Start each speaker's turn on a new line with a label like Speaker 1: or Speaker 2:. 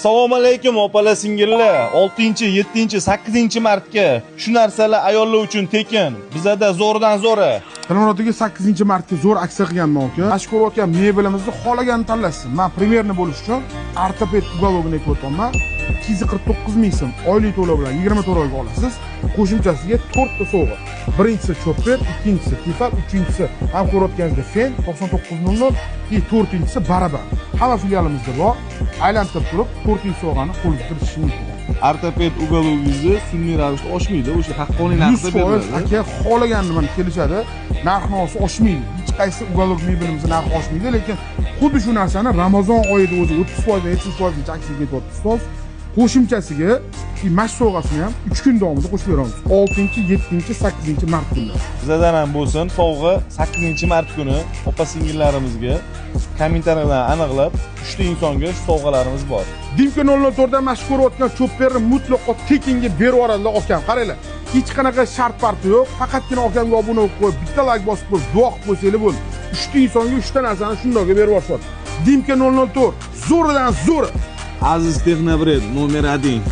Speaker 1: Assalomu alaykum opalar singillar. 6-7-8-martga shu narsalar ayollar uchun tekin. Bizada zo'rdan zo'ri.
Speaker 2: Tilmurotiga 8-martga zo'r aksiya qilganman aka. Mana shu ko'rayotgan mebelimizni xohlaganini tanlasin. Men primerni bo'lish uchun ortoped uголовni ko'rtaman. 249 ming so'm oylik to'lov bilan 24 oyga olasiz. Qo'shimchasiga 4 ta sovg'a. Birinchisi chopper, ikkinchisi tifat, uchinchisi ham ko'rayotganingizda fen 9900 и to'rtinchisi barabar. Hamma filialimizda bor. Aylantirib turib 4-sovg'ani qo'lga kiritishingiz mumkin.
Speaker 1: Ortoped uголовingizni sun'iy ravishda oshmaydi. O'sha haqqoniy narxda
Speaker 2: 100% aka xohlaganini mana kelishadi. Narxi oshmaydi. Hech qaysi uголовь mebelimiz narxi oshmaydi, lekin xuddi shu narsani Ramazon oyida o'zi 30% va 70% gacha aksiyaga ketyapti ustoz. Qo'shimchasiga mash sovg'asini ham 3 kun davomida qo'shib beramiz. 6-7-8-mart kunlari.
Speaker 1: Bizadan ham bo'lsin, sovg'a 8-mart kuni opa-singillarimizga kommentariyadan aniqlab 3 ta insonga shu sovg'alarimiz bor.
Speaker 2: Dimka 004 dan mashhur o'tgan chopperni mutlaqo tekinga berib yuboradilar akam. Qaranglar. Hech qanaqa shart-sharti yo'q. Faqatgina akamga obuna bo'lib qo'yib, bitta like bosib qo'yib, duo qilib qo'ysanglar bo'ldi. 3 ta insonga 3 ta narsani shundoqga berib yuborishadi. Dimka 004 zo'ridan zo'r.
Speaker 1: Aziz Texnobred nomer 1.